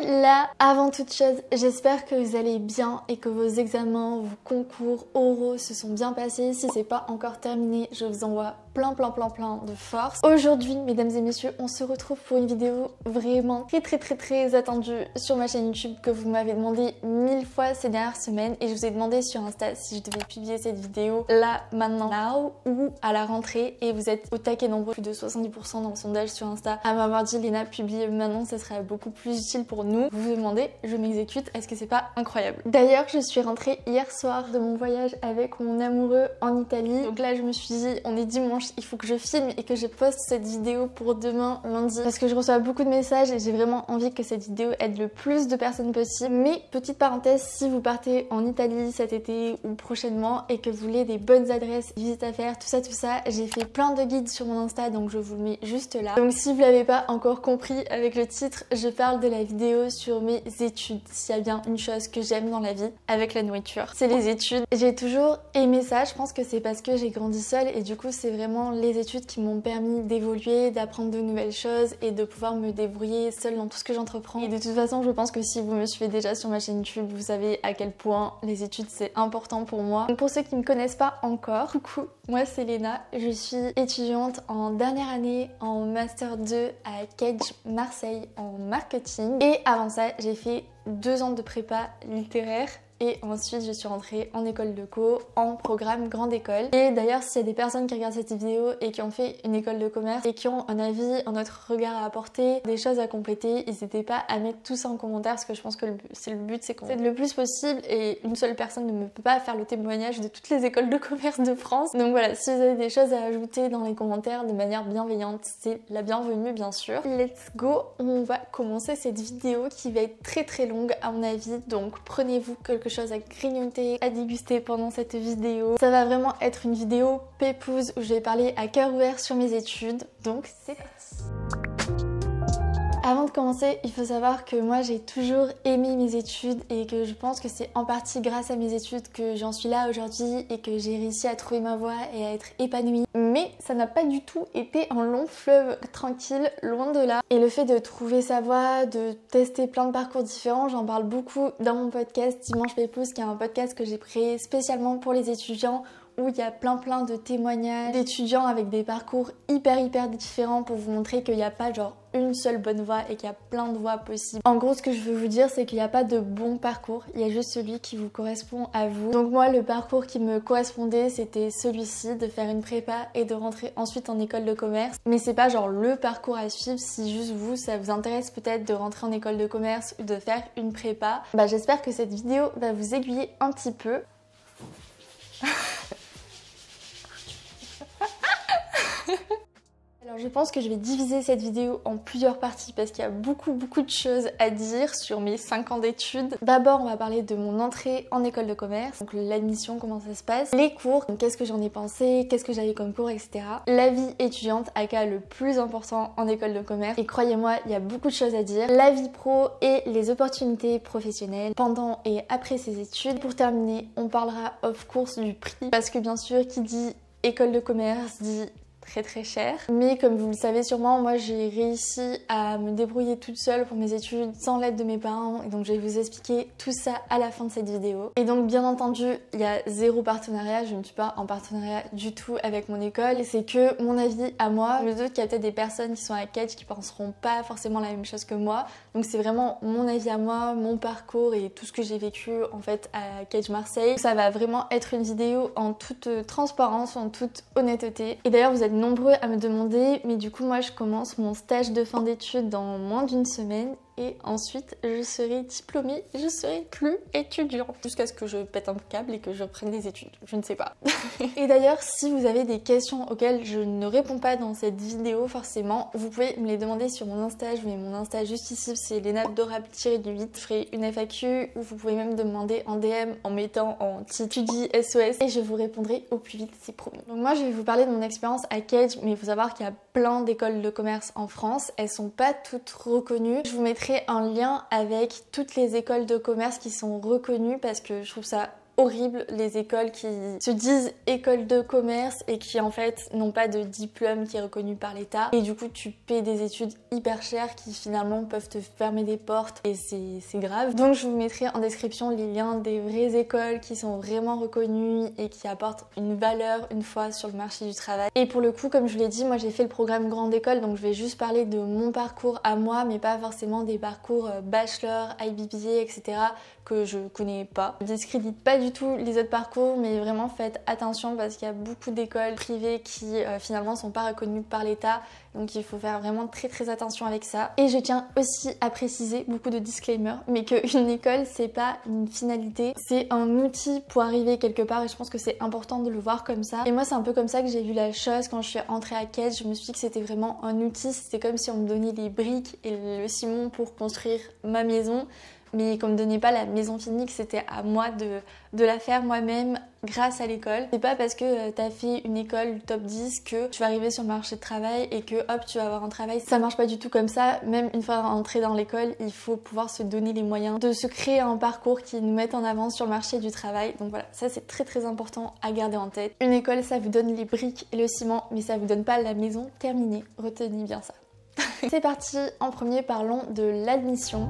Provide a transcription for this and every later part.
Hola! Avant toute chose, j'espère que vous allez bien et que vos examens, vos concours oraux se sont bien passés. Si c'est pas encore terminé, je vous envoie plein de force. Aujourd'hui, mesdames et messieurs, on se retrouve pour une vidéo vraiment très attendue sur ma chaîne YouTube que vous m'avez demandé 1000 fois ces dernières semaines et je vous ai demandé sur Insta si je devais publier cette vidéo là, maintenant, now ou à la rentrée et vous êtes au taquet nombreux, plus de 70% dans le sondage sur Insta à m'avoir dit Léna, publie maintenant, ça serait beaucoup plus utile pour nous. Vous vous demandez, je m'exécute, est-ce que c'est pas incroyable? D'ailleurs, je suis rentrée hier soir de mon voyage avec mon amoureux en Italie. Donc là, je me suis dit, on est dimanche, il faut que je filme et que je poste cette vidéo pour demain lundi parce que je reçois beaucoup de messages et j'ai vraiment envie que cette vidéo aide le plus de personnes possible. Mais petite parenthèse, si vous partez en Italie cet été ou prochainement et que vous voulez des bonnes adresses, visites à faire, tout ça, j'ai fait plein de guides sur mon Insta donc je vous le mets juste là. Donc si vous l'avez pas encore compris avec le titre, je parle de la vidéo sur mes études. S'il y a bien une chose que j'aime dans la vie avec la nourriture, c'est les études. J'ai toujours aimé ça, je pense que c'est parce que j'ai grandi seule et du coup c'est vraiment les études qui m'ont permis d'évoluer, d'apprendre de nouvelles choses et de pouvoir me débrouiller seule dans tout ce que j'entreprends. Et de toute façon, je pense que si vous me suivez déjà sur ma chaîne YouTube, vous savez à quel point les études c'est important pour moi. Donc pour ceux qui ne me connaissent pas encore, coucou, moi c'est Léna, je suis étudiante en dernière année en Master 2 à Cage Marseille en marketing et avant ça j'ai fait 2 ans de prépa littéraire. Et ensuite je suis rentrée en école de co, en programme grande école. Et d'ailleurs s'il y a des personnes qui regardent cette vidéo et qui ont fait une école de commerce et qui ont un avis, un autre regard à apporter, des choses à compléter, n'hésitez pas à mettre tout ça en commentaire parce que je pense que le but c'est qu'on aide le plus possible et une seule personne ne peut pas faire le témoignage de toutes les écoles de commerce de France. Donc voilà, si vous avez des choses à ajouter dans les commentaires de manière bienveillante, c'est la bienvenue bien sûr. Let's go, on va commencer cette vidéo qui va être très longue à mon avis, donc prenez-vous quelque chose à grignoter, à déguster pendant cette vidéo. Ça va vraiment être une vidéo pépouze où je vais parler à cœur ouvert sur mes études, donc c'est parti. Avant de commencer, il faut savoir que moi j'ai toujours aimé mes études et que je pense que c'est en partie grâce à mes études que j'en suis là aujourd'hui et que j'ai réussi à trouver ma voie et à être épanouie. Mais ça n'a pas du tout été un long fleuve tranquille, loin de là. Et le fait de trouver sa voie, de tester plein de parcours différents, j'en parle beaucoup dans mon podcast Dimanche Pépouze, qui est un podcast que j'ai créé spécialement pour les étudiants où il y a plein de témoignages d'étudiants avec des parcours hyper différents pour vous montrer qu'il n'y a pas genre une seule bonne voie et qu'il y a plein de voies possibles. En gros, ce que je veux vous dire, c'est qu'il n'y a pas de bon parcours, il y a juste celui qui vous correspond à vous. Donc moi, le parcours qui me correspondait, c'était celui-ci, de faire une prépa et de rentrer ensuite en école de commerce. Mais c'est pas genre le parcours à suivre si juste vous, ça vous intéresse peut-être de rentrer en école de commerce ou de faire une prépa. Bah j'espère que cette vidéo va vous aiguiller un petit peu. Alors je pense que je vais diviser cette vidéo en plusieurs parties parce qu'il y a beaucoup de choses à dire sur mes 5 ans d'études. D'abord on va parler de mon entrée en école de commerce, donc l'admission, comment ça se passe, les cours, qu'est-ce que j'en ai pensé, qu'est-ce que j'avais comme cours, etc. La vie étudiante, aka le plus important en école de commerce, et croyez-moi il y a beaucoup de choses à dire. La vie pro et les opportunités professionnelles pendant et après ces études. Pour terminer, on parlera of course du prix parce que bien sûr qui dit école de commerce dit très cher. Mais comme vous le savez sûrement, moi j'ai réussi à me débrouiller toute seule pour mes études sans l'aide de mes parents et donc je vais vous expliquer tout ça à la fin de cette vidéo. Et donc bien entendu, il y a 0 partenariat, je ne suis pas en partenariat du tout avec mon école et c'est que mon avis à moi. Je me doute qu'il y a peut-être des personnes qui sont à Cage qui penseront pas forcément la même chose que moi. Donc c'est vraiment mon avis à moi, mon parcours et tout ce que j'ai vécu en fait à Cage Marseille. Ça va vraiment être une vidéo en toute transparence, en toute honnêteté. Et d'ailleurs vous êtes nombreux à me demander, mais du coup moi je commence mon stage de fin d'études dans moins d'une semaine et ensuite je serai diplômée, je serai plus étudiante jusqu'à ce que je pète un câble et que je reprenne des études, je ne sais pas. Et d'ailleurs si vous avez des questions auxquelles je ne réponds pas dans cette vidéo forcément, vous pouvez me les demander sur mon Insta, je mets mon Insta juste ici, c'est lenadorable-8, je ferai une FAQ ou vous pouvez même demander en DM en mettant en titre SOS et je vous répondrai au plus vite, c'est promis. Donc moi je vais vous parler de mon expérience à Cage, mais il faut savoir qu'il y a plein d'écoles de commerce en France, elles sont pas toutes reconnues. Je vous mettrai un lien avec toutes les écoles de commerce qui sont reconnues parce que je trouve ça horrible les écoles qui se disent école de commerce et qui en fait n'ont pas de diplôme qui est reconnu par l'État. Et du coup tu paies des études hyper chères qui finalement peuvent te fermer des portes et c'est grave. Donc je vous mettrai en description les liens des vraies écoles qui sont vraiment reconnues et qui apportent une valeur une fois sur le marché du travail. Et pour le coup, comme je vous l'ai dit, moi j'ai fait le programme grande école, donc je vais juste parler de mon parcours à moi, mais pas forcément des parcours bachelor, IBBA, etc. que je connais pas. Je discrédite pas du tout les autres parcours, mais vraiment faites attention parce qu'il y a beaucoup d'écoles privées qui finalement sont pas reconnues par l'État, donc il faut faire vraiment très attention avec ça. Et je tiens aussi à préciser, beaucoup de disclaimers, mais qu'une école c'est pas une finalité, c'est un outil pour arriver quelque part et je pense que c'est important de le voir comme ça. Et moi c'est un peu comme ça que j'ai vu la chose quand je suis entrée à Kedge. Je me suis dit que c'était vraiment un outil, c'était comme si on me donnait les briques et le ciment pour construire ma maison, mais qu'on me donnait pas la maison finie, que c'était à moi de la faire moi-même grâce à l'école. C'est pas parce que t'as fait une école top 10 que tu vas arriver sur le marché de travail et que hop tu vas avoir un travail. Ça marche pas du tout comme ça. Même une fois rentré dans l'école, il faut pouvoir se donner les moyens de se créer un parcours qui nous mette en avant sur le marché du travail. Donc voilà, ça c'est très important à garder en tête. Une école ça vous donne les briques et le ciment, mais ça vous donne pas la maison terminée. Retenez bien ça. C'est parti, en premier parlons de l'admission.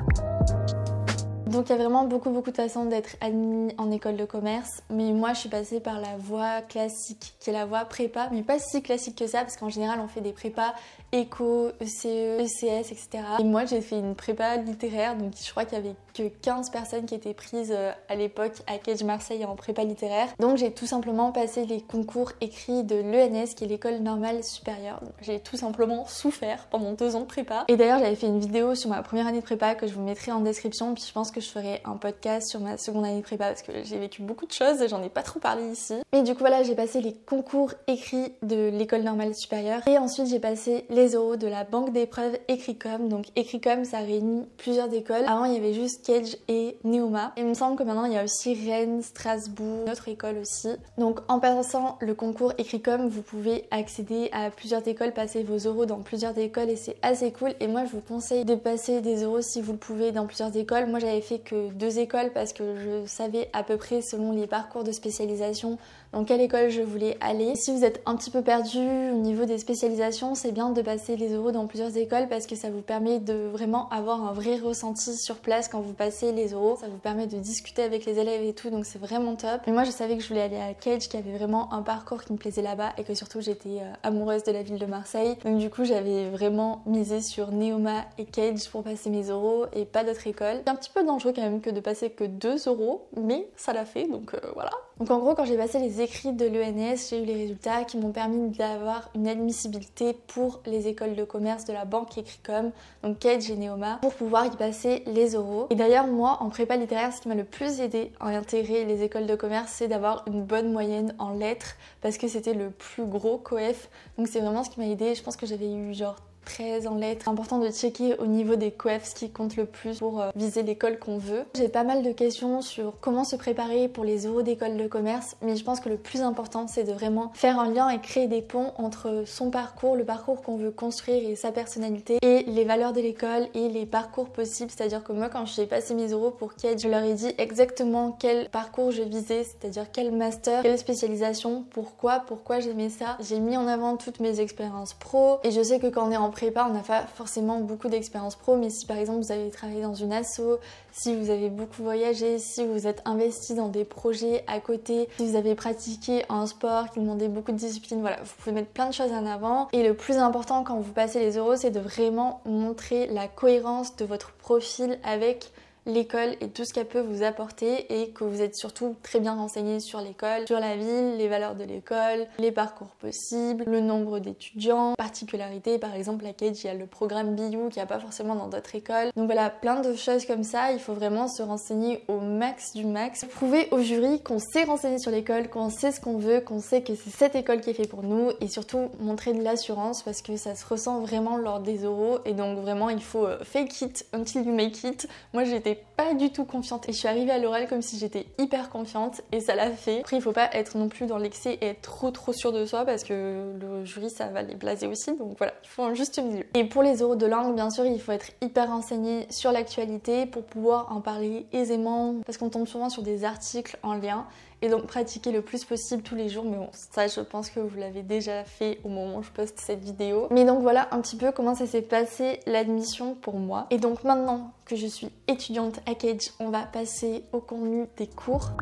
Donc il y a vraiment beaucoup de façons d'être admis en école de commerce, mais moi je suis passée par la voie classique qui est la voie prépa, mais pas si classique que ça parce qu'en général on fait des prépas éco, ECE, ECS, etc. Et moi j'ai fait une prépa littéraire, donc je crois qu'il y avait que 15 personnes qui étaient prises à l'époque à Kedge Marseille en prépa littéraire. Donc j'ai tout simplement passé les concours écrits de l'ENS qui est l'école normale supérieure. J'ai tout simplement souffert pendant 2 ans de prépa. Et d'ailleurs j'avais fait une vidéo sur ma première année de prépa que je vous mettrai en description, puis je pense que je ferai un podcast sur ma seconde année de prépa parce que j'ai vécu beaucoup de choses et j'en ai pas trop parlé ici. Et du coup voilà, j'ai passé les concours écrits de l'école normale supérieure et ensuite j'ai passé les oraux de la banque d'épreuves Écricom. Donc Écricom ça réunit plusieurs écoles. Avant il y avait juste Kedge et Neoma. Et il me semble que maintenant il y a aussi Rennes, Strasbourg, notre école aussi. Donc en passant le concours Écricom, vous pouvez accéder à plusieurs écoles, passer vos oraux dans plusieurs écoles et c'est assez cool. Et moi je vous conseille de passer des oraux si vous le pouvez dans plusieurs écoles. Moi j'avais fait que 2 écoles parce que je savais à peu près selon les parcours de spécialisation dans quelle école je voulais aller. Si vous êtes un petit peu perdu au niveau des spécialisations, c'est bien de passer les oraux dans plusieurs écoles parce que ça vous permet de vraiment avoir un vrai ressenti sur place quand vous passez les oraux. Ça vous permet de discuter avec les élèves et tout, donc c'est vraiment top. Mais moi je savais que je voulais aller à Kedge, qui avait vraiment un parcours qui me plaisait là-bas et que surtout j'étais amoureuse de la ville de Marseille. Donc du coup j'avais vraiment misé sur Neoma et Kedge pour passer mes oraux et pas d'autres écoles. C'est un petit peu dangereux quand même que de passer que 2 oraux, mais ça l'a fait, donc voilà. Donc en gros quand j'ai passé les écrits de l'ENS, j'ai eu les résultats qui m'ont permis d'avoir une admissibilité pour les écoles de commerce de la banque Écricom, donc Kedge et Neoma, pour pouvoir y passer les oraux. Et d'ailleurs moi en prépa littéraire, ce qui m'a le plus aidé à intégrer les écoles de commerce, c'est d'avoir une bonne moyenne en lettres parce que c'était le plus gros coef, donc c'est vraiment ce qui m'a aidé. Je pense que j'avais eu genre 13 en lettres. C'est important de checker au niveau des coefs ce qui compte le plus pour viser l'école qu'on veut. J'ai pas mal de questions sur comment se préparer pour les oraux d'école de commerce, mais je pense que le plus important c'est de vraiment faire un lien et créer des ponts entre son parcours, le parcours qu'on veut construire et sa personnalité et les valeurs de l'école et les parcours possibles. C'est-à-dire que moi quand j'ai passé mes oraux pour Kedge, je leur ai dit exactement quel parcours je visais, c'est-à-dire quel master, quelle spécialisation, pourquoi j'aimais ça. J'ai mis en avant toutes mes expériences pro et je sais que quand on est en prépa, on n'a pas forcément beaucoup d'expérience pro, mais si par exemple vous avez travaillé dans une asso, si vous avez beaucoup voyagé, si vous êtes investi dans des projets à côté, si vous avez pratiqué un sport qui demandait beaucoup de discipline, voilà, vous pouvez mettre plein de choses en avant. Et le plus important quand vous passez les oraux, c'est de vraiment montrer la cohérence de votre profil avec l'école et tout ce qu'elle peut vous apporter et que vous êtes surtout très bien renseigné sur l'école, sur la ville, les valeurs de l'école, les parcours possibles, le nombre d'étudiants, particularités. Par exemple à Kedge, il y a le programme BU qu'il n'y a pas forcément dans d'autres écoles. Donc voilà, plein de choses comme ça. Il faut vraiment se renseigner au max du max. Prouver au jury qu'on s'est renseigné sur l'école, qu'on sait ce qu'on veut, qu'on sait que c'est cette école qui est faite pour nous et surtout montrer de l'assurance parce que ça se ressent vraiment lors des oraux et donc vraiment il faut fake it until you make it. Moi j'étais j'étais pas du tout confiante et je suis arrivée à l'oral comme si j'étais hyper confiante et ça l'a fait. Après il faut pas être non plus dans l'excès et être trop sûre de soi parce que le jury ça va les blaser aussi, donc voilà, il faut un juste milieu. Et pour les oraux de langue, bien sûr il faut être hyper renseigné sur l'actualité pour pouvoir en parler aisément parce qu'on tombe souvent sur des articles en lien et donc pratiquer le plus possible tous les jours. Mais bon, ça je pense que vous l'avez déjà fait au moment où je poste cette vidéo. Mais donc voilà un petit peu comment ça s'est passé l'admission pour moi. Et donc maintenant que je suis étudiante à Cage, on va passer au contenu des cours.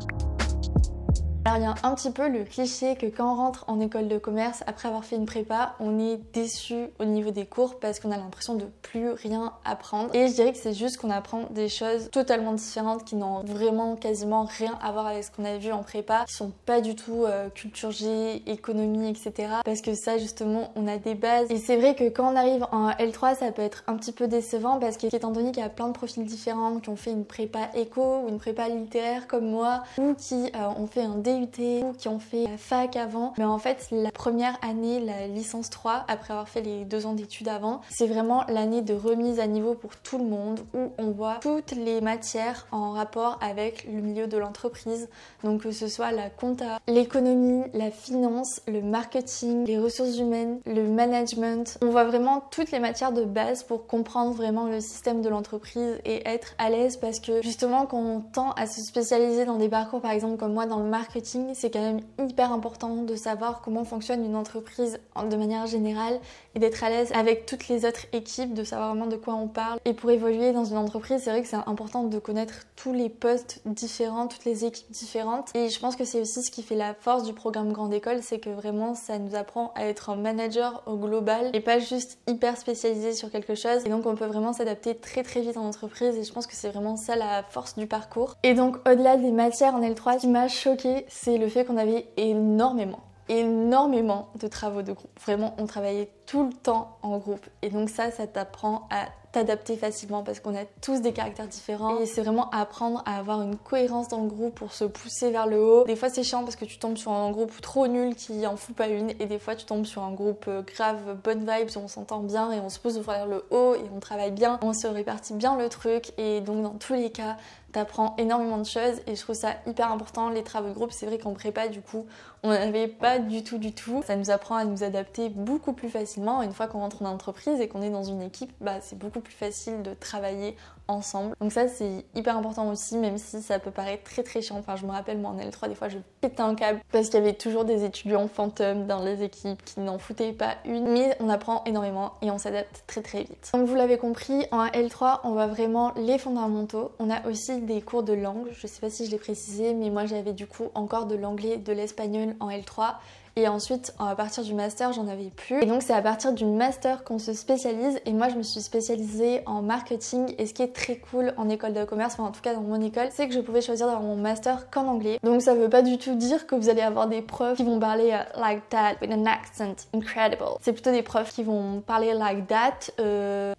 Alors il y a un petit peu le cliché que quand on rentre en école de commerce après avoir fait une prépa, on est déçu au niveau des cours parce qu'on a l'impression de plus rien apprendre. Et je dirais que c'est juste qu'on apprend des choses totalement différentes qui n'ont vraiment quasiment rien à voir avec ce qu'on a vu en prépa, qui sont pas du tout culture G, économie, etc. Parce que ça justement on a des bases. Et c'est vrai que quand on arrive en L3 ça peut être un petit peu décevant parce qu'étant donné qu'il y a plein de profils différents qui ont fait une prépa éco ou une prépa littéraire comme moi ou qui ont fait un DUT ou qui ont fait la fac avant, mais en fait la première année, la licence 3 après avoir fait les 2 ans d'études avant, c'est vraiment l'année de remise à niveau pour tout le monde où on voit toutes les matières en rapport avec le milieu de l'entreprise, donc que ce soit la compta, l'économie, la finance, le marketing, les ressources humaines, le management. On voit vraiment toutes les matières de base pour comprendre vraiment le système de l'entreprise et être à l'aise parce que justement quand on tend à se spécialiser dans des parcours par exemple comme moi dans le marketing, c'est quand même hyper important de savoir comment fonctionne une entreprise de manière générale et d'être à l'aise avec toutes les autres équipes, de savoir vraiment de quoi on parle. Et pour évoluer dans une entreprise, c'est vrai que c'est important de connaître tous les postes différents, toutes les équipes différentes. Et je pense que c'est aussi ce qui fait la force du programme Grande École, c'est que vraiment ça nous apprend à être un manager au global et pas juste hyper spécialisé sur quelque chose. Et donc on peut vraiment s'adapter très vite en entreprise et je pense que c'est vraiment ça la force du parcours. Et donc au-delà des matières en L3, ce qui m'a choquée, c'est le fait qu'on avait énormément de travaux de groupe. Vraiment, on travaillait tout le temps en groupe. Et donc ça t'apprend à t'adapter facilement parce qu'on a tous des caractères différents et c'est vraiment apprendre à avoir une cohérence dans le groupe pour se pousser vers le haut. Des fois c'est chiant parce que tu tombes sur un groupe trop nul qui en fout pas une et des fois tu tombes sur un groupe grave bonne vibes, on s'entend bien et on se pousse vers le haut et on travaille bien, on se répartit bien le truc et donc dans tous les cas t'apprends énormément de choses et je trouve ça hyper important. Les travaux de groupe, c'est vrai qu'en prépa du coup on n'en avait pas du tout. Ça nous apprend à nous adapter beaucoup plus facilement. Une fois qu'on rentre en entreprise et qu'on est dans une équipe, bah c'est beaucoup plus facile de travailler ensemble. Donc ça c'est hyper important aussi, même si ça peut paraître très chiant. Enfin je me rappelle moi en L3 des fois je pétais un câble parce qu'il y avait toujours des étudiants fantômes dans les équipes qui n'en foutaient pas une, mais on apprend énormément et on s'adapte très vite. Donc vous l'avez compris, en L3 on voit vraiment les fondamentaux. On a aussi des cours de langue, je sais pas si je l'ai précisé, mais moi j'avais du coup encore de l'anglais, de l'espagnol en L3. Et ensuite, à partir du master, j'en avais plus. Et donc, c'est à partir du master qu'on se spécialise. Et moi, je me suis spécialisée en marketing. Et ce qui est très cool en école de commerce, enfin en tout cas dans mon école, c'est que je pouvais choisir d'avoir mon master qu'en anglais. Donc, ça veut pas du tout dire que vous allez avoir des profs qui vont parler like that, with an accent incredible. C'est plutôt des profs qui vont parler like that,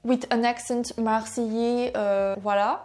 with an accent marseillais, voilà.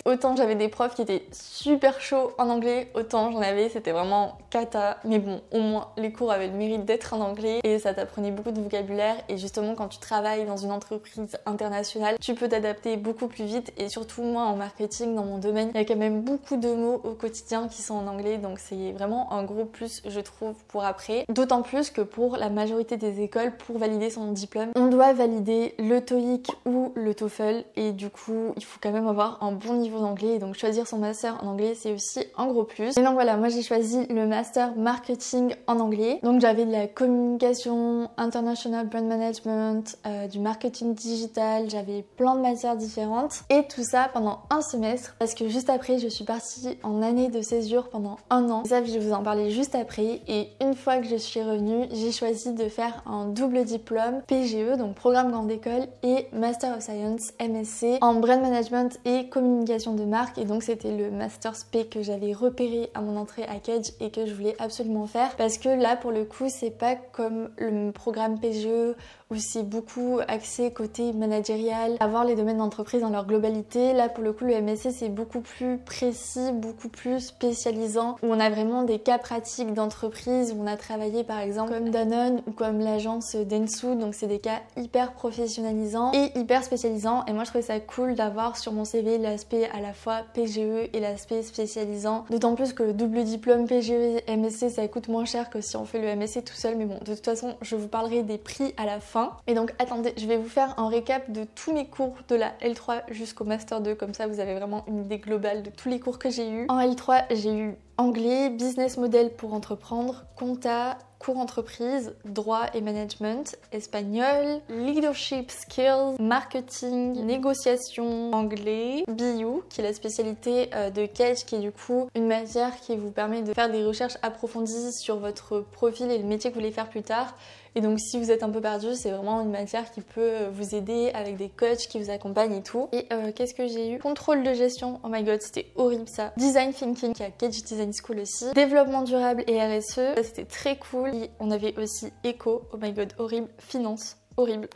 Autant j'avais des profs qui étaient super chauds en anglais, autant j'en avais, c'était vraiment cata. Mais bon, au moins, les cours avaient le mérite d'être en anglais et ça t'apprenait beaucoup de vocabulaire. Et justement, quand tu travailles dans une entreprise internationale, tu peux t'adapter beaucoup plus vite. Et surtout, moi, en marketing, dans mon domaine, il y a quand même beaucoup de mots au quotidien qui sont en anglais. Donc c'est vraiment un gros plus, je trouve, pour après. D'autant plus que pour la majorité des écoles, pour valider son diplôme, on doit valider le TOEIC ou le TOEFL. Et du coup, il faut quand même avoir un bon niveau d'anglais. Et donc choisir son master en anglais, c'est aussi un gros plus. Et donc voilà, moi j'ai choisi le master marketing en anglais. Donc j'avais de la communication, international brand management, du marketing digital, j'avais plein de matières différentes. Et tout ça pendant un semestre parce que juste après, je suis partie en année de césure pendant 1 an. Ça, je vais vous en parler juste après. Et une fois que je suis revenue, j'ai choisi de faire un double diplôme PGE, donc programme grande école, et Master of Science MSc en brand management et communication de marque. Et donc c'était le Master SP que j'avais repéré à mon entrée à Cage et que je voulais absolument faire parce que là pour le coup c'est pas comme le programme PGE où c'est beaucoup axé côté managérial, avoir les domaines d'entreprise dans leur globalité. Là pour le coup le MSc c'est beaucoup plus précis, beaucoup plus spécialisant, où on a vraiment des cas pratiques d'entreprise, où on a travaillé par exemple comme Danone ou comme l'agence Dentsu, donc c'est des cas hyper professionnalisants et hyper spécialisants. Et moi je trouvais ça cool d'avoir sur mon CV l'aspect à la fois PGE et l'aspect spécialisant. D'autant plus que le double diplôme PGE et MSc ça coûte moins cher que si on fait le MSc tout seul, mais bon, de toute façon je vous parlerai des prix à la fin. Et donc attendez, je vais vous faire un récap de tous mes cours de la L3 jusqu'au Master 2, comme ça vous avez vraiment une idée globale de tous les cours que j'ai eu. En L3 j'ai eu anglais, business model pour entreprendre, compta, cours entreprise, droit et management, espagnol, leadership skills, marketing, négociation, anglais, BU qui est la spécialité de Cage, qui est du coup une matière qui vous permet de faire des recherches approfondies sur votre profil et le métier que vous voulez faire plus tard. Et donc si vous êtes un peu perdu, c'est vraiment une matière qui peut vous aider avec des coachs qui vous accompagnent et tout. Et qu'est-ce que j'ai eu? Contrôle de gestion, oh my god, c'était horrible ça. Design thinking, qui a Cage Design School aussi. Développement durable et RSE, ça c'était très cool. Et on avait aussi éco, oh my god, horrible. Finance, horrible.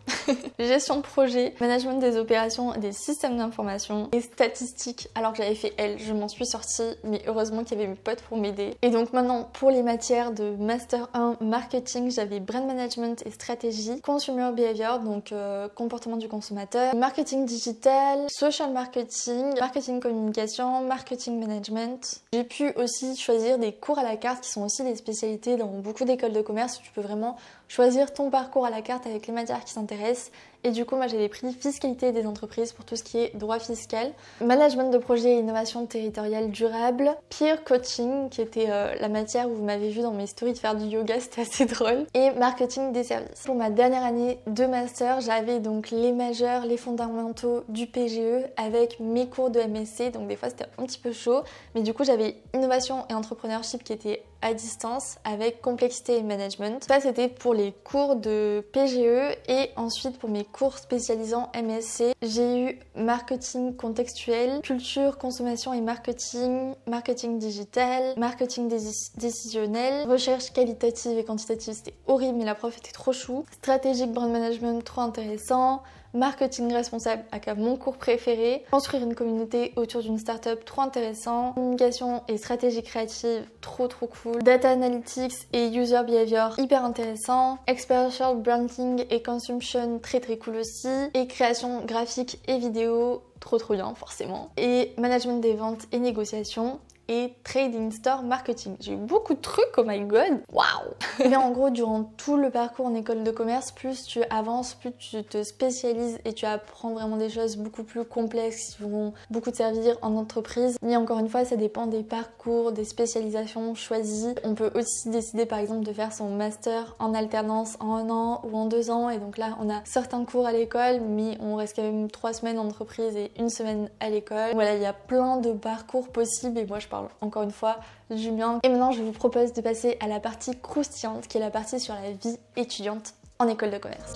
Gestion de projet, management des opérations et des systèmes d'information et statistiques. Alors que j'avais fait L, je m'en suis sortie, mais heureusement qu'il y avait mes potes pour m'aider. Et donc maintenant pour les matières de Master 1 marketing, j'avais brand management et stratégie, consumer behavior, donc comportement du consommateur, marketing digital, social marketing, marketing communication, marketing management. J'ai pu aussi choisir des cours à la carte qui sont aussi des spécialités dans beaucoup d'écoles de commerce où tu peux vraiment choisir ton parcours à la carte avec les matières qui s'intéressent. Et du coup moi j'avais pris fiscalité des entreprises pour tout ce qui est droit fiscal, management de projet et innovation territoriale durable, peer coaching qui était la matière où vous m'avez vu dans mes stories de faire du yoga, c'était assez drôle, et marketing des services. Pour ma dernière année de master, j'avais donc les majeurs, les fondamentaux du PGE avec mes cours de MSc, donc des fois c'était un petit peu chaud, mais du coup j'avais innovation et entrepreneurship qui était à distance avec complexité et management. Ça c'était pour les cours de PGE. Et ensuite pour mes cours spécialisants MSc, j'ai eu marketing contextuel, culture, consommation et marketing, marketing digital, marketing décisionnel, recherche qualitative et quantitative, c'était horrible mais la prof était trop chou, stratégique brand management, trop intéressant, marketing responsable, aka mon cours préféré, construire une communauté autour d'une startup, trop intéressant, communication et stratégie créative, trop cool, data analytics et user behavior, hyper intéressant, experiential branding et consumption, très cool aussi, et création graphique et vidéo, trop bien forcément, et management des ventes et négociations, et trading store marketing. J'ai eu beaucoup de trucs, oh my god, waouh. Et bien en gros, durant tout le parcours en école de commerce, plus tu avances, plus tu te spécialises et tu apprends vraiment des choses beaucoup plus complexes qui vont beaucoup te servir en entreprise. Mais encore une fois, ça dépend des parcours, des spécialisations choisies. On peut aussi décider par exemple de faire son master en alternance en 1 an ou en 2 ans, et donc là on a certains cours à l'école, mais on reste quand même 3 semaines en entreprise et 1 semaine à l'école. Voilà, il y a plein de parcours possibles et moi je parle encore une fois du mien. Et maintenant je vous propose de passer à la partie croustillante qui est la partie sur la vie étudiante en école de commerce.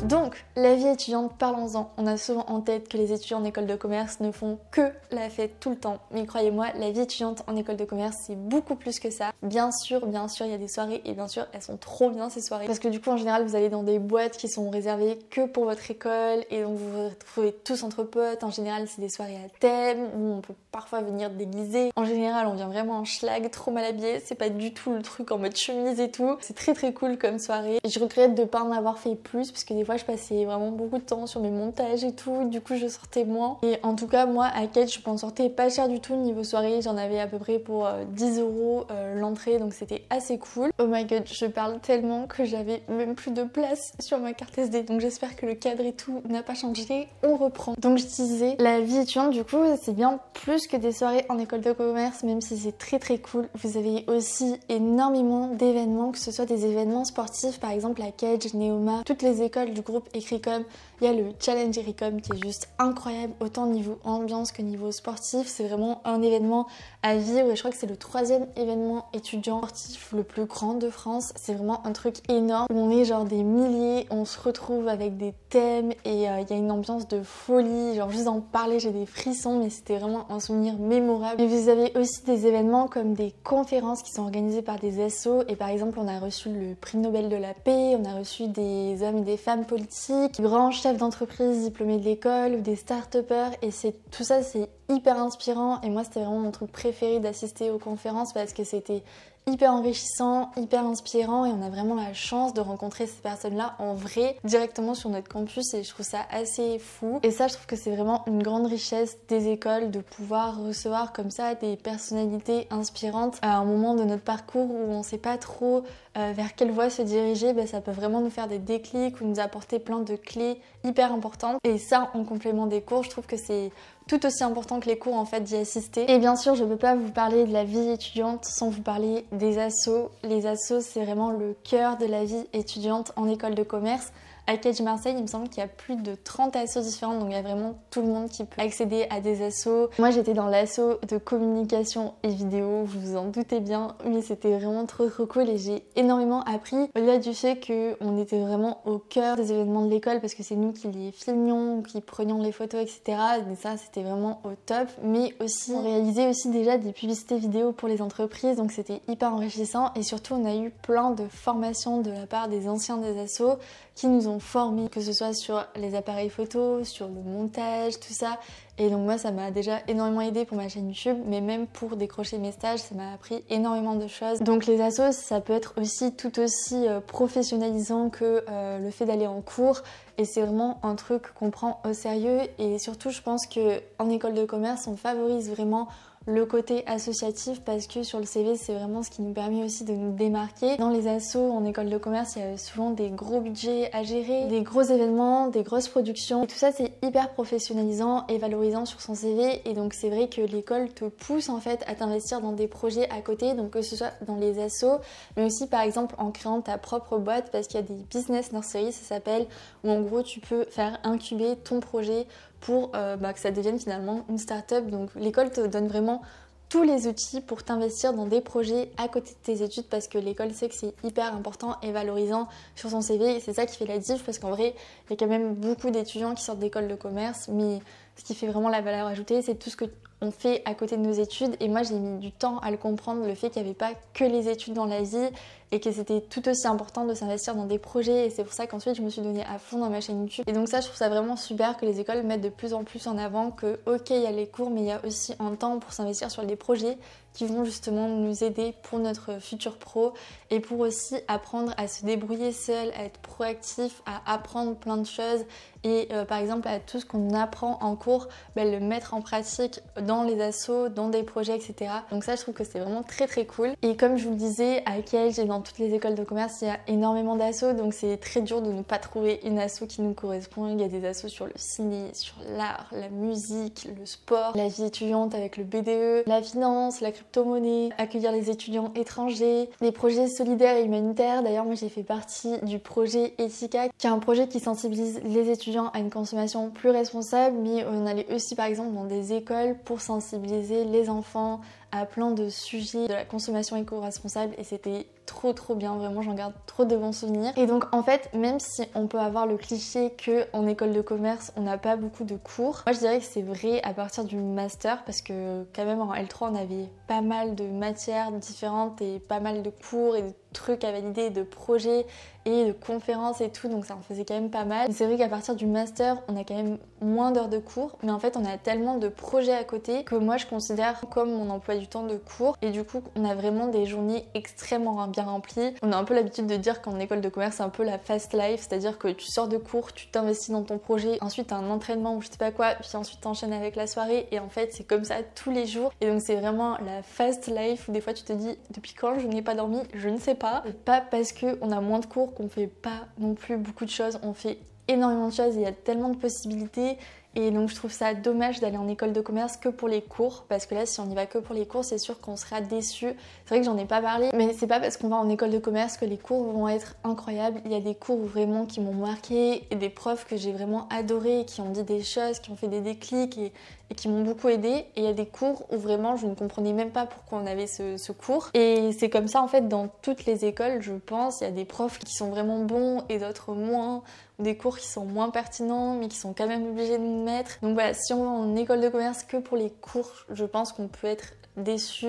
Donc, la vie étudiante, parlons-en. On a souvent en tête que les étudiants en école de commerce ne font que la fête tout le temps. Mais croyez-moi, la vie étudiante en école de commerce, c'est beaucoup plus que ça. Bien sûr, il y a des soirées et bien sûr, elles sont trop bien ces soirées. Parce que du coup, en général, vous allez dans des boîtes qui sont réservées que pour votre école et donc vous vous retrouvez tous entre potes. En général, c'est des soirées à thème où on peut parfois venir déguisé. En général, on vient vraiment en schlag, trop mal habillé. C'est pas du tout le truc en mode chemise et tout. C'est très cool comme soirée. Et je regrette de pas en avoir fait plus parce que des fois, je passais vraiment beaucoup de temps sur mes montages et tout, du coup je sortais moins. Et en tout cas moi à Cage je m'en sortais pas cher du tout niveau soirée, j'en avais à peu près pour 10 € l'entrée, donc c'était assez cool. Oh my god, je parle tellement que j'avais même plus de place sur ma carte SD, donc j'espère que le cadre et tout n'a pas changé. On reprend. Donc je disais, la vie étudiante du coup c'est bien plus que des soirées en école de commerce, même si c'est très cool. Vous avez aussi énormément d'événements, que ce soit des événements sportifs, par exemple la Cage, Neoma, toutes les écoles du groupe Ecricom. Il y a le Challenge Ecricom qui est juste incroyable, autant niveau ambiance que niveau sportif. C'est vraiment un événement à vivre et je crois que c'est le 3e événement étudiant sportif le plus grand de France. C'est vraiment un truc énorme où on est genre des milliers, on se retrouve avec des thèmes et il y a une ambiance de folie. Genre juste d'en parler j'ai des frissons, mais c'était vraiment un souvenir mémorable. Et vous avez aussi des événements comme des conférences qui sont organisées par des assos, et par exemple on a reçu le prix Nobel de la paix, on a reçu des hommes et des femmes politiques, grands chefs d'entreprise diplômés de l'école ou des start-upers, et tout ça c'est hyper inspirant. Et moi c'était vraiment mon truc préféré d'assister aux conférences parce que c'était hyper enrichissant, hyper inspirant et on a vraiment la chance de rencontrer ces personnes-là en vrai directement sur notre campus et je trouve ça assez fou. Et ça, je trouve que c'est vraiment une grande richesse des écoles de pouvoir recevoir comme ça des personnalités inspirantes à un moment de notre parcours où on sait pas trop vers quelle voie se diriger. Ça peut vraiment nous faire des déclics ou nous apporter plein de clés hyper importantes. Et ça, en complément des cours, je trouve que c'est tout aussi important que les cours en fait d'y assister. Et bien sûr, je ne peux pas vous parler de la vie étudiante sans vous parler des assos. Les assos, c'est vraiment le cœur de la vie étudiante en école de commerce. À Cage Marseille, il me semble qu'il y a plus de 30 assos différentes, donc il y a vraiment tout le monde qui peut accéder à des assos. Moi, j'étais dans l'asso de communication et vidéo, vous vous en doutez bien, mais c'était vraiment trop cool et j'ai énormément appris. Au-delà du fait qu'on était vraiment au cœur des événements de l'école parce que c'est nous qui les filmions, qui prenions les photos, etc. Et ça, c'était vraiment au top. Mais aussi, on réalisait aussi déjà des publicités vidéo pour les entreprises, donc c'était hyper enrichissant. Et surtout, on a eu plein de formations de la part des anciens des assos qui nous ont formés, que ce soit sur les appareils photo, sur le montage, tout ça. Et donc moi, ça m'a déjà énormément aidé pour ma chaîne YouTube, mais même pour décrocher mes stages, ça m'a appris énormément de choses. Donc les assos, ça peut être aussi tout aussi professionnalisant que le fait d'aller en cours. Et c'est vraiment un truc qu'on prend au sérieux. Et surtout, je pense qu'en école de commerce, on favorise vraiment le côté associatif parce que sur le CV, c'est vraiment ce qui nous permet aussi de nous démarquer. Dans les assos en école de commerce, il y a souvent des gros budgets à gérer, des gros événements, des grosses productions. Et tout ça, c'est hyper professionnalisant et valorisant sur son CV. Et donc, c'est vrai que l'école te pousse en fait à t'investir dans des projets à côté, donc que ce soit dans les assos, mais aussi par exemple en créant ta propre boîte parce qu'il y a des business nurseries, ça s'appelle, où en gros, tu peux faire incuber ton projet pour que ça devienne finalement une start-up. Donc l'école te donne vraiment tous les outils pour t'investir dans des projets à côté de tes études parce que l'école sait que c'est hyper important et valorisant sur son CV et c'est ça qui fait la diff parce qu'en vrai il y a quand même beaucoup d'étudiants qui sortent d'école de commerce mais ce qui fait vraiment la valeur ajoutée c'est tout ce qu'on fait à côté de nos études et moi j'ai mis du temps à le comprendre, le fait qu'il n'y avait pas que les études dans la vie et que c'était tout aussi important de s'investir dans des projets et c'est pour ça qu'ensuite je me suis donnée à fond dans ma chaîne YouTube. Et donc ça je trouve ça vraiment super que les écoles mettent de plus en plus en avant que ok il y a les cours mais il y a aussi un temps pour s'investir sur des projets qui vont justement nous aider pour notre futur pro et pour aussi apprendre à se débrouiller seul, à être proactif, à apprendre plein de choses et par exemple à tout ce qu'on apprend en cours, le mettre en pratique dans les assos, dans des projets, etc. Donc ça je trouve que c'est vraiment très cool. Et comme je vous le disais, à Cage et dans toutes les écoles de commerce, il y a énormément d'assos, donc c'est très dur de ne pas trouver une asso qui nous correspond. Il y a des assos sur le ciné, sur l'art, la musique, le sport, la vie étudiante avec le BDE, la finance, la crypto-monnaie, accueillir les étudiants étrangers, les projets solidaires et humanitaires. D'ailleurs moi j'ai fait partie du projet Ethica, qui est un projet qui sensibilise les étudiants à une consommation plus responsable, mais on allait aussi par exemple dans des écoles pour sensibiliser les enfants à plein de sujets de la consommation éco-responsable et c'était trop bien, vraiment j'en garde trop de bons souvenirs. Et donc en fait même si on peut avoir le cliché que en école de commerce on n'a pas beaucoup de cours, moi je dirais que c'est vrai à partir du master parce que quand même en L3 on avait pas mal de matières différentes et pas mal de cours et de trucs à valider, de projets et de conférences et tout, donc ça en faisait quand même pas mal. C'est vrai qu'à partir du master on a quand même moins d'heures de cours, mais en fait on a tellement de projets à côté que moi je considère comme mon emploi du temps de cours et du coup on a vraiment des journées extrêmement bien remplies. On a un peu l'habitude de dire qu'en école de commerce c'est un peu la fast life, c'est-à-dire que tu sors de cours, tu t'investis dans ton projet, ensuite t'as un entraînement ou je sais pas quoi, puis ensuite t'enchaînes avec la soirée et en fait c'est comme ça tous les jours et donc c'est vraiment la fast life où des fois tu te dis depuis quand je n'ai pas dormi, je ne sais pas. Et pas parce qu'on a moins de cours qu'on fait pas non plus beaucoup de choses, on fait énormément de choses, il y a tellement de possibilités et donc je trouve ça dommage d'aller en école de commerce que pour les cours parce que là si on y va que pour les cours c'est sûr qu'on sera déçu. C'est vrai que j'en ai pas parlé mais c'est pas parce qu'on va en école de commerce que les cours vont être incroyables. Il y a des cours vraiment qui m'ont marqué et des profs que j'ai vraiment adoré, qui ont dit des choses, qui ont fait des déclics et qui m'ont beaucoup aidé et il y a des cours où vraiment je ne comprenais même pas pourquoi on avait ce cours et c'est comme ça en fait dans toutes les écoles je pense. Il y a des profs qui sont vraiment bons et d'autres moins, des cours qui sont moins pertinents mais qui sont quand même obligés de nous mettre. Donc voilà, si on va en école de commerce que pour les cours, je pense qu'on peut être déçu.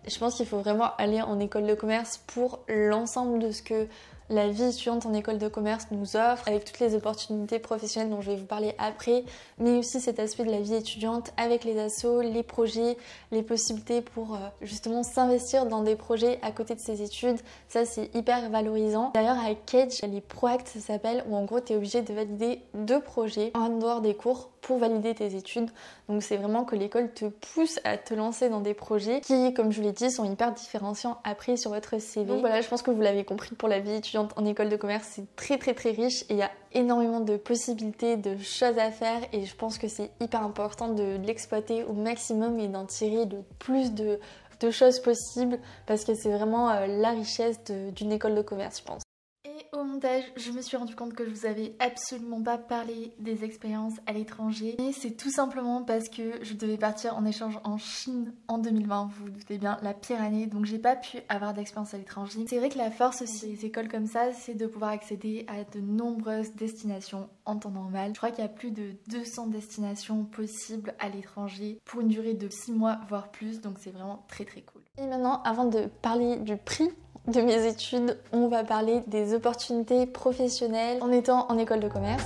Je pense qu'il faut vraiment aller en école de commerce pour l'ensemble de ce que la vie étudiante en école de commerce nous offre, avec toutes les opportunités professionnelles dont je vais vous parler après, mais aussi cet aspect de la vie étudiante avec les assos, les projets, les possibilités pour justement s'investir dans des projets à côté de ses études. Ça, c'est hyper valorisant. D'ailleurs, avec Cage, les ProAct, ça s'appelle, où en gros, tu es obligé de valider 2 projets en dehors des cours pour valider tes études. Donc c'est vraiment que l'école te pousse à te lancer dans des projets qui, comme je vous l'ai dit, sont hyper différenciants après sur votre CV. Donc voilà, je pense que vous l'avez compris, pour la vie étudiante en école de commerce, c'est très riche et il y a énormément de possibilités, de choses à faire, et je pense que c'est hyper important de l'exploiter au maximum et d'en tirer le plus de choses possibles, parce que c'est vraiment la richesse d'une école de commerce, je pense. Au montage, je me suis rendu compte que je vous avais absolument pas parlé des expériences à l'étranger. Et c'est tout simplement parce que je devais partir en échange en Chine en 2020, vous vous doutez bien, la pire année, donc j'ai pas pu avoir d'expérience à l'étranger. C'est vrai que la force aussi des écoles comme ça, c'est de pouvoir accéder à de nombreuses destinations en temps normal. Je crois qu'il y a plus de 200 destinations possibles à l'étranger pour une durée de 6 mois voire plus, donc c'est vraiment très cool. Et maintenant, avant de parler du prix de mes études, on va parler des opportunités professionnelles en étant en école de commerce.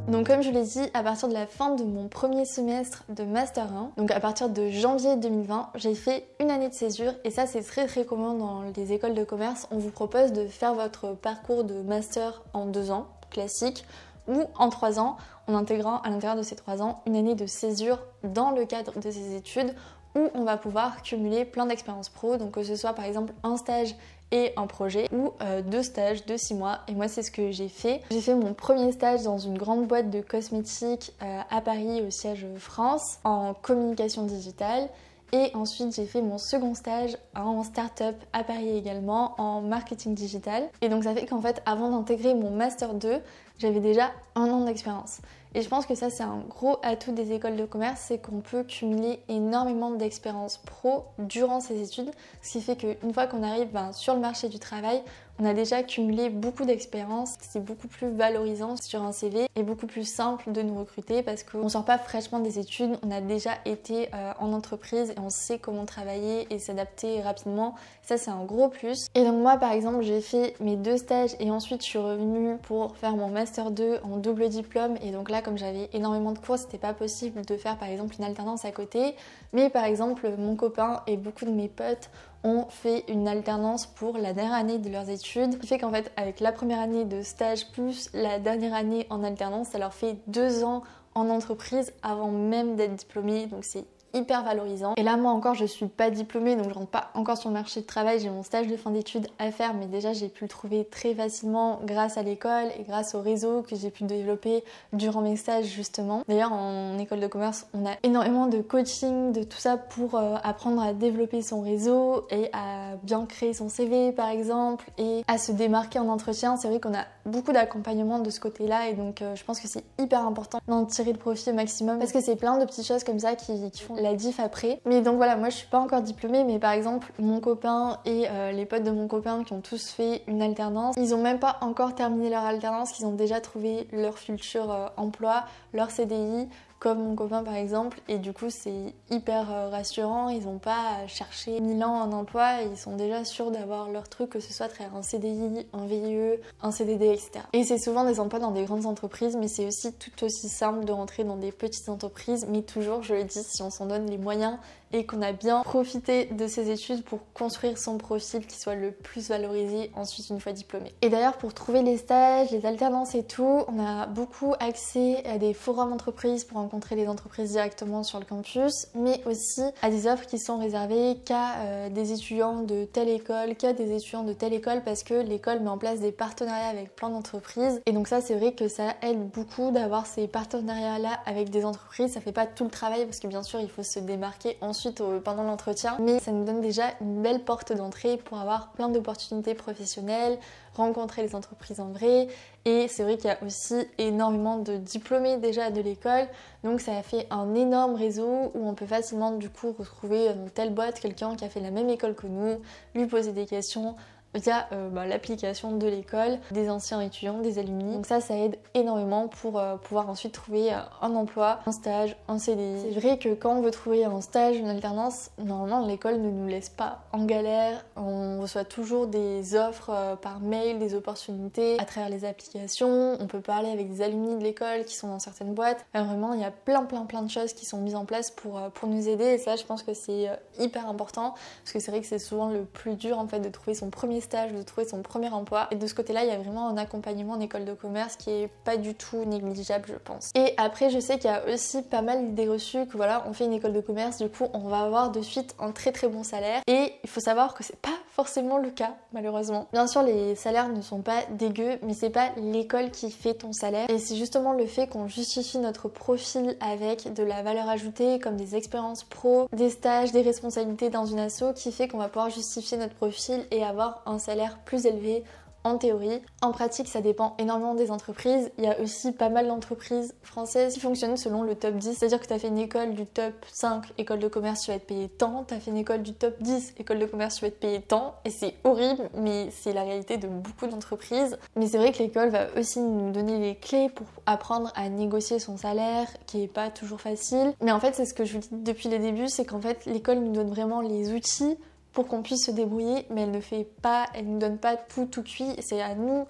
Donc comme je l'ai dit, à partir de la fin de mon premier semestre de Master 1, donc à partir de janvier 2020, j'ai fait une année de césure, et ça c'est très commun dans les écoles de commerce. On vous propose de faire votre parcours de Master en 2 ans, classique, ou en 3 ans, en intégrant à l'intérieur de ces 3 ans une année de césure dans le cadre de ces études, où on va pouvoir cumuler plein d'expériences pro, donc que ce soit par exemple un stage et un projet, ou 2 stages de 6 mois, et moi c'est ce que j'ai fait. J'ai fait mon premier stage dans une grande boîte de cosmétiques à Paris, au siège France, en communication digitale, et ensuite j'ai fait mon second stage en start-up à Paris également, en marketing digital. Et donc ça fait qu'en fait, avant d'intégrer mon Master 2, j'avais déjà 1 an d'expérience. Et je pense que ça c'est un gros atout des écoles de commerce, c'est qu'on peut cumuler énormément d'expérience pro durant ses études, ce qui fait qu'une fois qu'on arrive sur le marché du travail, on a déjà cumulé beaucoup d'expérience. C'est beaucoup plus valorisant sur un CV et beaucoup plus simple de nous recruter, parce qu'on sort pas fraîchement des études, on a déjà été en entreprise et on sait comment travailler et s'adapter rapidement. Ça c'est un gros plus. Et donc moi par exemple, j'ai fait mes 2 stages et ensuite je suis revenue pour faire mon Master 2 en double diplôme, et donc là comme j'avais énormément de cours, c'était pas possible de faire par exemple une alternance à côté. Mais par exemple mon copain et beaucoup de mes potes ont fait une alternance pour la dernière année de leurs études, ce qui fait qu'en fait avec la première année de stage plus la dernière année en alternance, ça leur fait 2 ans en entreprise avant même d'être diplômés, donc c'est hyper valorisant. Et là moi encore je suis pas diplômée, donc je rentre pas encore sur le marché du travail, j'ai mon stage de fin d'études à faire, mais déjà j'ai pu le trouver très facilement grâce à l'école et grâce au réseau que j'ai pu développer durant mes stages justement. D'ailleurs en école de commerce on a énormément de coaching, de tout ça pour apprendre à développer son réseau et à bien créer son CV par exemple, et à se démarquer en entretien. C'est vrai qu'on a beaucoup d'accompagnement de ce côté là, et donc je pense que c'est hyper important d'en tirer le profit au maximum, parce que c'est plein de petites choses comme ça qui font la diff après. Mais donc voilà, moi je suis pas encore diplômée, mais par exemple mon copain et les potes de mon copain qui ont tous fait une alternance, ils ont même pas encore terminé leur alternance, qu'ils ont déjà trouvé leur futur emploi, leur CDI, comme mon copain par exemple, et du coup c'est hyper rassurant. Ils n'ont pas cherché 1000 ans un emploi, ils sont déjà sûrs d'avoir leur truc, que ce soit un CDI, un VIE, un CDD, etc. Et c'est souvent des emplois dans des grandes entreprises, mais c'est aussi tout aussi simple de rentrer dans des petites entreprises, mais toujours, je le dis, si on s'en donne les moyens et qu'on a bien profité de ses études pour construire son profil qui soit le plus valorisé ensuite une fois diplômé. Et d'ailleurs pour trouver les stages, les alternances et tout, on a beaucoup accès à des forums d'entreprises pour rencontrer les entreprises directement sur le campus, mais aussi à des offres qui sont réservées qu'à des étudiants de telle école, qu'à des étudiants de telle école, parce que l'école met en place des partenariats avec plein d'entreprises. Et donc ça c'est vrai que ça aide beaucoup d'avoir ces partenariats là avec des entreprises. Ça fait pas tout le travail parce que bien sûr il faut se démarquer ensuite pendant l'entretien, mais ça nous donne déjà une belle porte d'entrée pour avoir plein d'opportunités professionnelles, rencontrer les entreprises en vrai. Et c'est vrai qu'il y a aussi énormément de diplômés déjà de l'école, donc ça a fait un énorme réseau où on peut facilement du coup retrouver dans telle boîte quelqu'un qui a fait la même école que nous, lui poser des questions, via l'application de l'école, des anciens étudiants, des alumni. Donc ça aide énormément pour pouvoir ensuite trouver un emploi, un stage, un CDI. C'est vrai que quand on veut trouver un stage, une alternance, normalement l'école ne nous laisse pas en galère. On reçoit toujours des offres par mail, des opportunités à travers les applications. On peut parler avec des alumni de l'école qui sont dans certaines boîtes. Enfin, vraiment, il y a plein de choses qui sont mises en place pour nous aider. Et ça, je pense que c'est hyper important parce que c'est vrai que c'est souvent le plus dur en fait de trouver son premier stage, de trouver son premier emploi. Et de ce côté-là, il y a vraiment un accompagnement en école de commerce qui est pas du tout négligeable, je pense. Et après, je sais qu'il y a aussi pas mal d'idées reçues que voilà, on fait une école de commerce, du coup, on va avoir de suite un très bon salaire. Et il faut savoir que c'est pas forcément le cas, malheureusement. Bien sûr, les salaires ne sont pas dégueux, mais c'est pas l'école qui fait ton salaire. Et c'est justement le fait qu'on justifie notre profil avec de la valeur ajoutée, comme des expériences pro, des stages, des responsabilités dans une asso, qui fait qu'on va pouvoir justifier notre profil et avoir un salaire plus élevé en théorie. En pratique, ça dépend énormément des entreprises. Il y a aussi pas mal d'entreprises françaises qui fonctionnent selon le top 10. C'est-à-dire que tu as fait une école du top 5, école de commerce, tu vas être payé tant. Tu as fait une école du top 10, école de commerce, tu vas être payé tant. Et c'est horrible, mais c'est la réalité de beaucoup d'entreprises. Mais c'est vrai que l'école va aussi nous donner les clés pour apprendre à négocier son salaire, qui est pas toujours facile. Mais en fait, c'est ce que je vous dis depuis les débuts, c'est qu'en fait, l'école nous donne vraiment les outils pour qu'on puisse se débrouiller, mais elle nous donne pas tout cuit. C'est à nous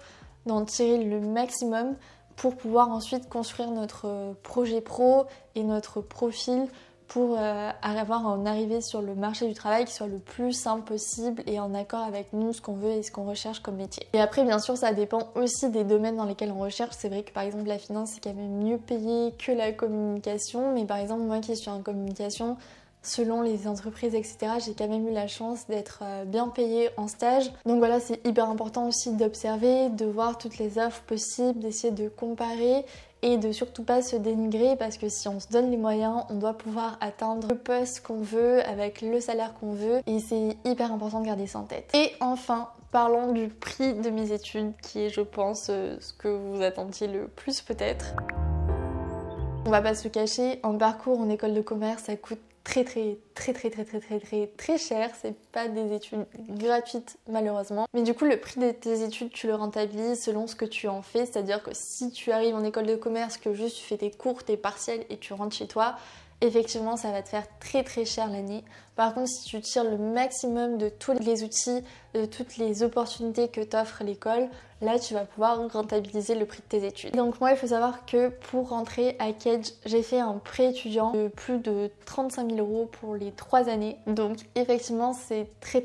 d'en tirer le maximum pour pouvoir ensuite construire notre projet pro et notre profil pour avoir en arriver sur le marché du travail qui soit le plus simple possible et en accord avec nous, ce qu'on veut et ce qu'on recherche comme métier. Et après, bien sûr, ça dépend aussi des domaines dans lesquels on recherche. C'est vrai que par exemple, la finance, c'est quand même mieux payé que la communication, mais par exemple, moi qui suis en communication, selon les entreprises, etc., j'ai quand même eu la chance d'être bien payée en stage. Donc voilà, c'est hyper important aussi d'observer, de voir toutes les offres possibles, d'essayer de comparer et de surtout pas se dénigrer parce que si on se donne les moyens, on doit pouvoir atteindre le poste qu'on veut avec le salaire qu'on veut et c'est hyper important de garder ça en tête. Et enfin, parlons du prix de mes études qui est, je pense, ce que vous attendiez le plus peut-être. On va pas se le cacher, un parcours en école de commerce, ça coûte très cher. C'est pas des études gratuites malheureusement. Mais du coup le prix de tes études tu le rentabilises selon ce que tu en fais. C'est-à-dire que si tu arrives en école de commerce, que juste tu fais tes cours, tes partiels et tu rentres chez toi, effectivement ça va te faire très cher l'année. Par contre si tu tires le maximum de tous les outils, de toutes les opportunités que t'offre l'école, là tu vas pouvoir rentabiliser le prix de tes études. Donc moi il faut savoir que pour rentrer à Kedge, j'ai fait un prêt étudiant de plus de 35 000 € pour les 3 années. Donc effectivement c'est très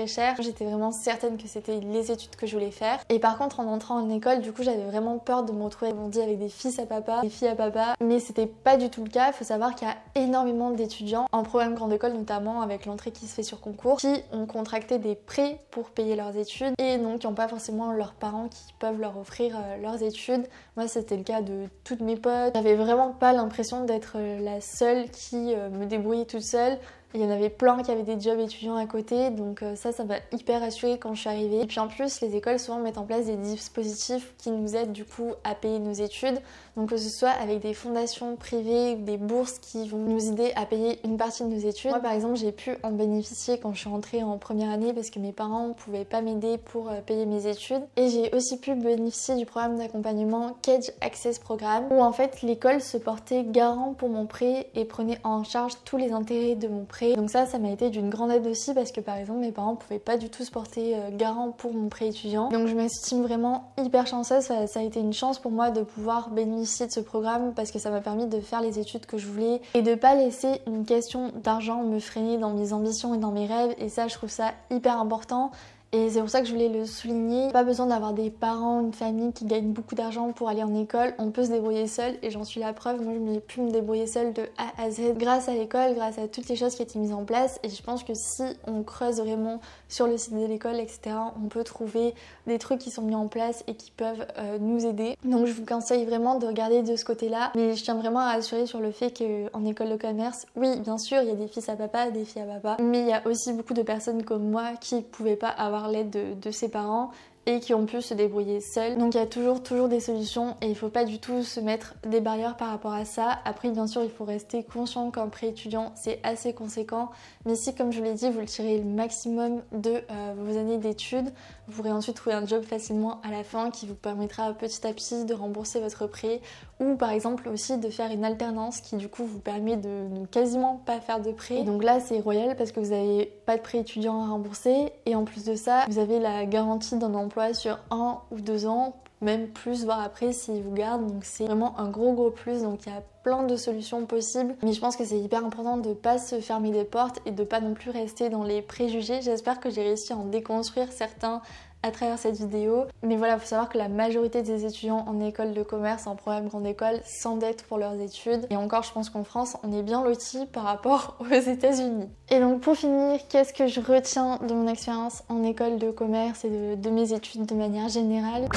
cher. J'étais vraiment certaine que c'était les études que je voulais faire. Et par contre en entrant en école, du coup j'avais vraiment peur de me retrouver, on dit, avec des fils à papa, des filles à papa. Mais c'était pas du tout le cas. Il faut savoir qu'il y a énormément d'étudiants en programme grande école, notamment avec l'entrée qui se fait sur concours, qui ont contracté des prêts pour payer leurs études et donc qui n'ont pas forcément leurs parents qui peuvent leur offrir leurs études. Moi c'était le cas de toutes mes potes. J'avais vraiment pas l'impression d'être la seule qui me débrouillait toute seule. Il y en avait plein qui avaient des jobs étudiants à côté, donc ça m'a hyper rassurée quand je suis arrivée. Et puis en plus, les écoles souvent mettent en place des dispositifs qui nous aident du coup à payer nos études. Donc que ce soit avec des fondations privées ou des bourses qui vont nous aider à payer une partie de nos études. Moi par exemple, j'ai pu en bénéficier quand je suis rentrée en première année parce que mes parents ne pouvaient pas m'aider pour payer mes études. Et j'ai aussi pu bénéficier du programme d'accompagnement Kedge Access Programme où en fait l'école se portait garant pour mon prêt et prenait en charge tous les intérêts de mon prêt. Donc ça m'a été d'une grande aide aussi parce que par exemple mes parents pouvaient pas du tout se porter garant pour mon prêt étudiant. Donc je m'estime vraiment hyper chanceuse, ça a été une chance pour moi de pouvoir bénéficier de ce programme parce que ça m'a permis de faire les études que je voulais et de pas laisser une question d'argent me freiner dans mes ambitions et dans mes rêves, et ça je trouve ça hyper important. Et c'est pour ça que je voulais le souligner. Pas besoin d'avoir des parents, une famille qui gagnent beaucoup d'argent pour aller en école. On peut se débrouiller seul et j'en suis la preuve. Moi, j'ai pu me débrouiller seule de A à Z grâce à l'école, grâce à toutes les choses qui étaient mises en place. Et je pense que si on creuse vraiment sur le site de l'école, etc., on peut trouver des trucs qui sont mis en place et qui peuvent nous aider. Donc je vous conseille vraiment de regarder de ce côté-là. Mais je tiens vraiment à rassurer sur le fait qu'en école de commerce, oui, bien sûr, il y a des fils à papa, des filles à papa. Mais il y a aussi beaucoup de personnes comme moi qui pouvaient pas avoir l'aide de ses parents et qui ont pu se débrouiller seuls. Donc il y a toujours des solutions et il faut pas du tout se mettre des barrières par rapport à ça. Après bien sûr il faut rester conscient qu'un prêt étudiant c'est assez conséquent, mais si comme je vous l'ai dit vous le tirez le maximum de vos années d'études, vous pourrez ensuite trouver un job facilement à la fin qui vous permettra petit à petit de rembourser votre prêt, ou par exemple aussi de faire une alternance qui du coup vous permet de ne quasiment pas faire de prêt. Et donc là c'est royal parce que vous n'avez pas de prêt étudiant à rembourser et en plus de ça vous avez la garantie d'un emploi sur 1 ou 2 ans, même plus voire après s'ils vous gardent, donc c'est vraiment un gros plus. Donc il y a plein de solutions possibles, mais je pense que c'est hyper important de pas se fermer des portes et de pas non plus rester dans les préjugés. J'espère que j'ai réussi à en déconstruire certains à travers cette vidéo, mais voilà, il faut savoir que la majorité des étudiants en école de commerce, en programme grande école, s'endettent pour leurs études, et encore je pense qu'en France on est bien lotis par rapport aux États-Unis. Et donc pour finir, qu'est-ce que je retiens de mon expérience en école de commerce et de mes études de manière générale?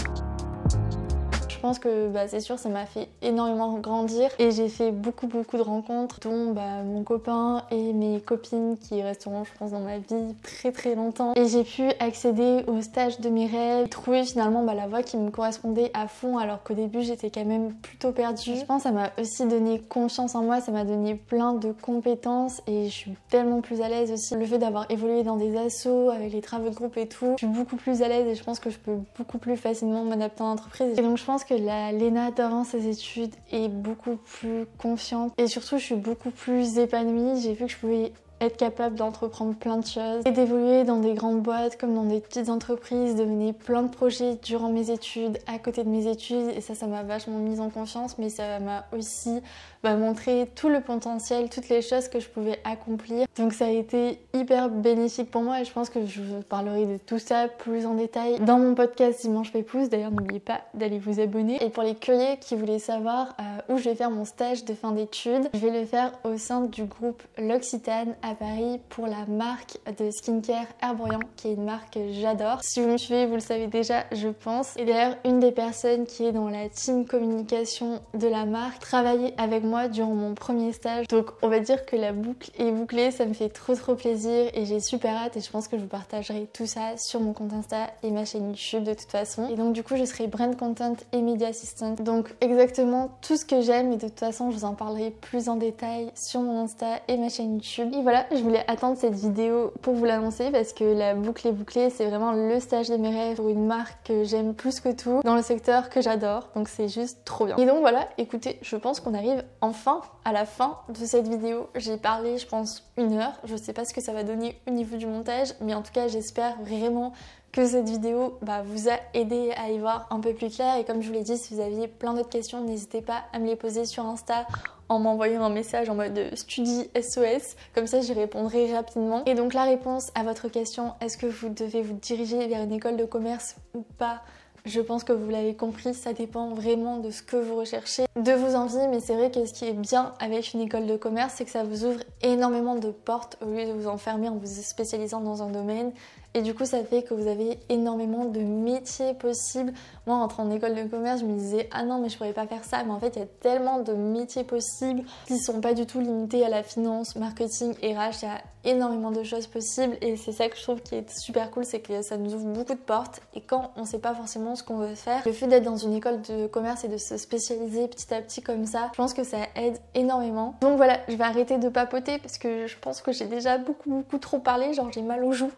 Je pense que c'est sûr ça m'a fait énormément grandir et j'ai fait beaucoup de rencontres, dont mon copain et mes copines qui resteront je pense dans ma vie très longtemps, et j'ai pu accéder au stage de mes rêves, trouver finalement la voie qui me correspondait à fond alors qu'au début j'étais quand même plutôt perdue. Je pense que ça m'a aussi donné confiance en moi, ça m'a donné plein de compétences et je suis tellement plus à l'aise aussi. Le fait d'avoir évolué dans des assos avec les travaux de groupe et tout, je suis beaucoup plus à l'aise et je pense que je peux beaucoup plus facilement m'adapter en entreprise. Et donc je pense que la Léna d'avant ses études est beaucoup plus confiante et surtout je suis beaucoup plus épanouie. J'ai vu que je pouvais être capable d'entreprendre plein de choses et d'évoluer dans des grandes boîtes comme dans des petites entreprises, de mener plein de projets durant mes études, à côté de mes études, et ça m'a vachement mise en confiance, mais ça m'a aussi montré tout le potentiel, toutes les choses que je pouvais accomplir. Donc ça a été hyper bénéfique pour moi et je pense que je vous parlerai de tout ça plus en détail dans mon podcast Dimanche Pépouze. D'ailleurs n'oubliez pas d'aller vous abonner. Et pour les curieux qui voulaient savoir où je vais faire mon stage de fin d'études, je vais le faire au sein du groupe L'Occitane à Paris pour la marque de skincare Herborian, qui est une marque que j'adore. Si vous me suivez, vous le savez déjà, je pense. Et d'ailleurs, une des personnes qui est dans la team communication de la marque travaillait avec moi durant mon premier stage. Donc on va dire que la boucle est bouclée, ça me fait trop plaisir et j'ai super hâte, et je pense que je vous partagerai tout ça sur mon compte Insta et ma chaîne YouTube de toute façon. Et donc du coup je serai brand content et media assistant, donc exactement tout ce que j'aime, et de toute façon je vous en parlerai plus en détail sur mon Insta et ma chaîne YouTube. Et voilà, je voulais attendre cette vidéo pour vous l'annoncer parce que la boucle est bouclée, c'est vraiment le stage de mes rêves pour une marque que j'aime plus que tout, dans le secteur que j'adore, donc c'est juste trop bien. Et donc voilà, écoutez, je pense qu'on arrive enfin à la fin de cette vidéo. J'ai parlé je pense 1 heure, je sais pas ce que ça va donner au niveau du montage, mais en tout cas j'espère vraiment que cette vidéo vous a aidé à y voir un peu plus clair. Et comme je vous l'ai dit, si vous aviez plein d'autres questions, n'hésitez pas à me les poser sur Insta en m'envoyant un message en mode Studi SOS, comme ça j'y répondrai rapidement. Et donc la réponse à votre question, est-ce que vous devez vous diriger vers une école de commerce ou pas? Je pense que vous l'avez compris, ça dépend vraiment de ce que vous recherchez, de vos envies, mais c'est vrai que ce qui est bien avec une école de commerce, c'est que ça vous ouvre énormément de portes au lieu de vous enfermer en vous spécialisant dans un domaine. Et du coup ça fait que vous avez énormément de métiers possibles. Moi en rentrant en école de commerce je me disais ah non mais je pourrais pas faire ça, mais en fait il y a tellement de métiers possibles qui sont pas du tout limités à la finance, marketing, RH, il y a énormément de choses possibles et c'est ça que je trouve qui est super cool, c'est que ça nous ouvre beaucoup de portes. Et quand on sait pas forcément ce qu'on veut faire, le fait d'être dans une école de commerce et de se spécialiser petit à petit comme ça, je pense que ça aide énormément. Donc voilà, je vais arrêter de papoter parce que je pense que j'ai déjà beaucoup trop parlé, genre j'ai mal aux joues.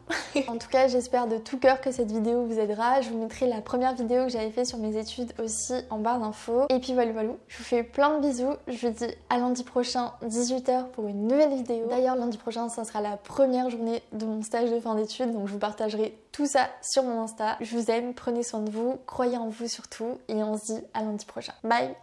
En tout cas j'espère de tout cœur que cette vidéo vous aidera. Je vous mettrai la première vidéo que j'avais fait sur mes études aussi en barre d'infos. Et puis voilà, je vous fais plein de bisous, je vous dis à lundi prochain 18 h pour une nouvelle vidéo. D'ailleurs lundi prochain ça sera la première journée de mon stage de fin d'études, donc je vous partagerai tout ça sur mon Insta. Je vous aime, prenez soin de vous, croyez en vous surtout, et on se dit à lundi prochain. Bye!